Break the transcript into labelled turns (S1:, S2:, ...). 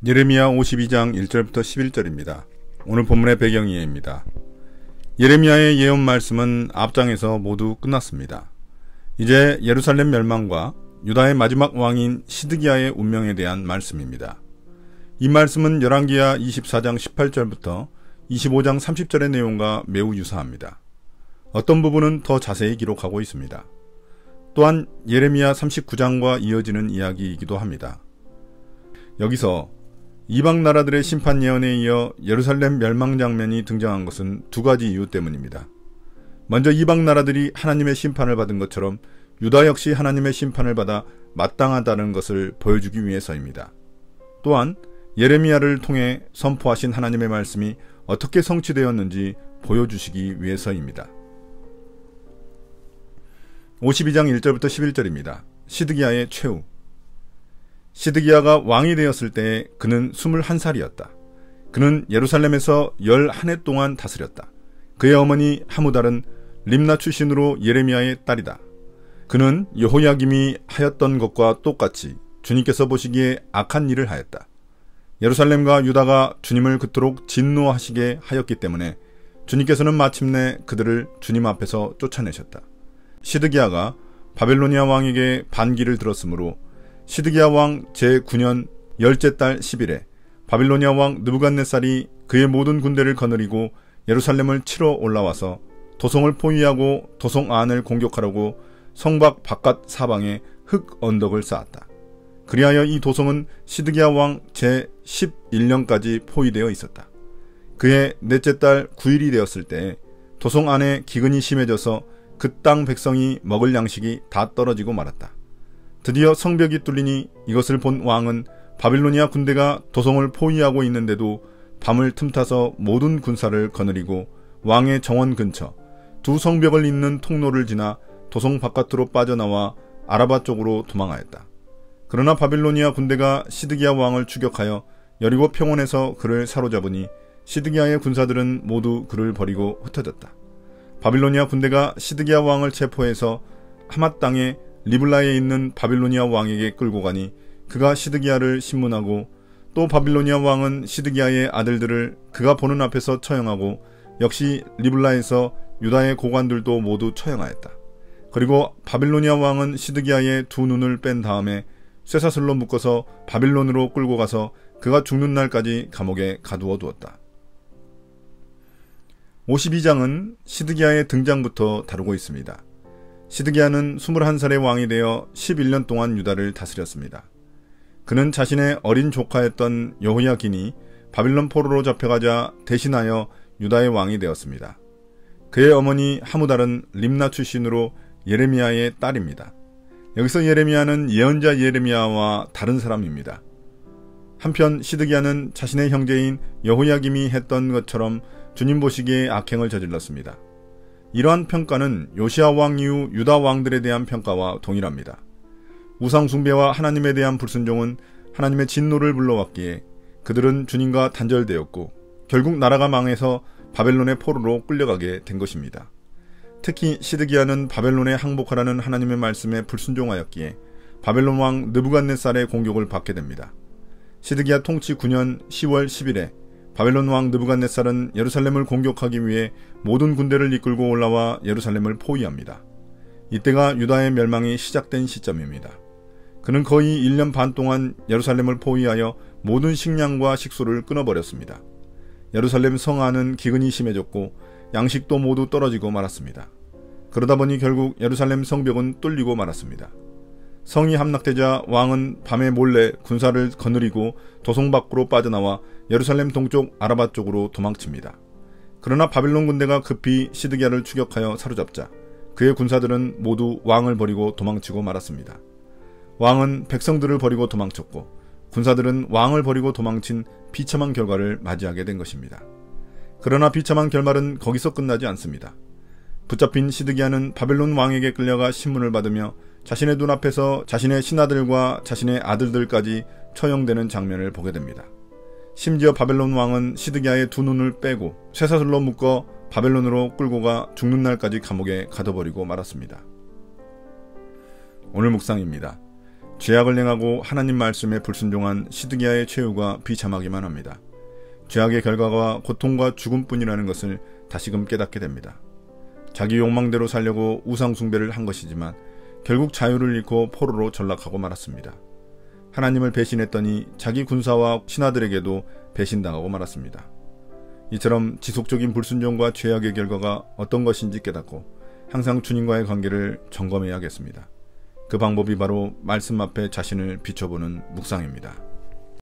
S1: 예레미야 52장 1절부터 11절입니다. 오늘 본문의 배경이해입니다. 예레미야의 예언 말씀은 앞장에서 모두 끝났습니다. 이제 예루살렘 멸망과 유다의 마지막 왕인 시드기야의 운명에 대한 말씀입니다. 이 말씀은 열왕기하 24장 18절부터 25장 30절의 내용과 매우 유사합니다. 어떤 부분은 더 자세히 기록하고 있습니다. 또한 예레미야 39장과 이어지는 이야기이기도 합니다. 여기서 이방 나라들의 심판 예언에 이어 예루살렘 멸망 장면이 등장한 것은 두 가지 이유 때문입니다. 먼저 이방 나라들이 하나님의 심판을 받은 것처럼 유다 역시 하나님의 심판을 받아 마땅하다는 것을 보여주기 위해서입니다. 또한 예레미야를 통해 선포하신 하나님의 말씀이 어떻게 성취되었는지 보여주시기 위해서입니다. 52장 1절부터 11절입니다. 시드기야의 최후. 시드기야가 왕이 되었을 때 그는 21살이었다. 그는 예루살렘에서 11해 동안 다스렸다. 그의 어머니 하무달은 림나 출신으로 예레미야의 딸이다. 그는 여호야김이 하였던 것과 똑같이 주님께서 보시기에 악한 일을 하였다. 예루살렘과 유다가 주님을 그토록 진노하시게 하였기 때문에 주님께서는 마침내 그들을 주님 앞에서 쫓아내셨다. 시드기야가 바벨로니아 왕에게 반기를 들었으므로 시드기야 왕 제9년 10째 달 10일에 바빌로니아 왕 느부갓네살이 그의 모든 군대를 거느리고 예루살렘을 치러 올라와서 도성을 포위하고 도성 안을 공격하려고 성 밖 바깥 사방에 흙 언덕을 쌓았다. 그리하여 이 도성은 시드기야 왕 제11년까지 포위되어 있었다. 그의 넷째 달 9일이 되었을 때 도성 안에 기근이 심해져서 그 땅 백성이 먹을 양식이 다 떨어지고 말았다. 드디어 성벽이 뚫리니 이것을 본 왕은 바빌로니아 군대가 도성을 포위하고 있는데도 밤을 틈타서 모든 군사를 거느리고 왕의 정원 근처 두 성벽을 잇는 통로를 지나 도성 바깥으로 빠져나와 아라바 쪽으로 도망하였다. 그러나 바빌로니아 군대가 시드기야 왕을 추격하여 여리고 평원에서 그를 사로잡으니 시드기야의 군사들은 모두 그를 버리고 흩어졌다. 바빌로니아 군대가 시드기야 왕을 체포해서 하맛 땅에 리블라에 있는 바빌로니아 왕에게 끌고 가니 그가 시드기야를 신문하고 또 바빌로니아 왕은 시드기야의 아들들을 그가 보는 앞에서 처형하고 역시 리블라에서 유다의 고관들도 모두 처형하였다. 그리고 바빌로니아 왕은 시드기야의 두 눈을 뺀 다음에 쇠사슬로 묶어서 바빌론으로 끌고 가서 그가 죽는 날까지 감옥에 가두어 두었다. 52장은 시드기야의 등장부터 다루고 있습니다. 시드기야는 21살의 왕이 되어 11년 동안 유다를 다스렸습니다. 그는 자신의 어린 조카였던 여호야긴이 바빌론 포로로 잡혀가자 대신하여 유다의 왕이 되었습니다. 그의 어머니 하무달은 림나 출신으로 예레미야의 딸입니다. 여기서 예레미야는 예언자 예레미야와 다른 사람입니다. 한편 시드기야는 자신의 형제인 여호야김이 했던 것처럼 주님 보시기에 악행을 저질렀습니다. 이러한 평가는 요시야 왕 이후 유다 왕들에 대한 평가와 동일합니다. 우상 숭배와 하나님에 대한 불순종은 하나님의 진노를 불러왔기에 그들은 주님과 단절되었고 결국 나라가 망해서 바벨론의 포로로 끌려가게 된 것입니다. 특히 시드기야는 바벨론에 항복하라는 하나님의 말씀에 불순종하였기에 바벨론 왕 느부갓네살의 공격을 받게 됩니다. 시드기야 통치 9년 10월 10일에 바벨론 왕 느부갓네살은 예루살렘을 공격하기 위해 모든 군대를 이끌고 올라와 예루살렘을 포위합니다. 이때가 유다의 멸망이 시작된 시점입니다. 그는 거의 1년 반 동안 예루살렘을 포위하여 모든 식량과 식수를 끊어버렸습니다. 예루살렘 성 안은 기근이 심해졌고 양식도 모두 떨어지고 말았습니다. 그러다 보니 결국 예루살렘 성벽은 뚫리고 말았습니다. 성이 함락되자 왕은 밤에 몰래 군사를 거느리고 도성 밖으로 빠져나와 예루살렘 동쪽 아라바 쪽으로 도망칩니다. 그러나 바빌론 군대가 급히 시드기야를 추격하여 사로잡자 그의 군사들은 모두 왕을 버리고 도망치고 말았습니다. 왕은 백성들을 버리고 도망쳤고 군사들은 왕을 버리고 도망친 비참한 결과를 맞이하게 된 것입니다. 그러나 비참한 결말은 거기서 끝나지 않습니다. 붙잡힌 시드기야는 바벨론 왕에게 끌려가 신문을 받으며 자신의 눈앞에서 자신의 신하들과 자신의 아들들까지 처형되는 장면을 보게 됩니다. 심지어 바벨론 왕은 시드기야의 두 눈을 빼고 쇠사슬로 묶어 바벨론으로 끌고 가 죽는 날까지 감옥에 가둬버리고 말았습니다. 오늘 묵상입니다. 죄악을 행하고 하나님 말씀에 불순종한 시드기야의 최후가 비참하기만 합니다. 죄악의 결과가 고통과 죽음뿐이라는 것을 다시금 깨닫게 됩니다. 자기 욕망대로 살려고 우상 숭배를 한 것이지만 결국 자유를 잃고 포로로 전락하고 말았습니다. 하나님을 배신했더니 자기 군사와 신하들에게도 배신당하고 말았습니다. 이처럼 지속적인 불순종과 죄악의 결과가 어떤 것인지 깨닫고 항상 주님과의 관계를 점검해야겠습니다. 그 방법이 바로 말씀 앞에 자신을 비춰보는 묵상입니다.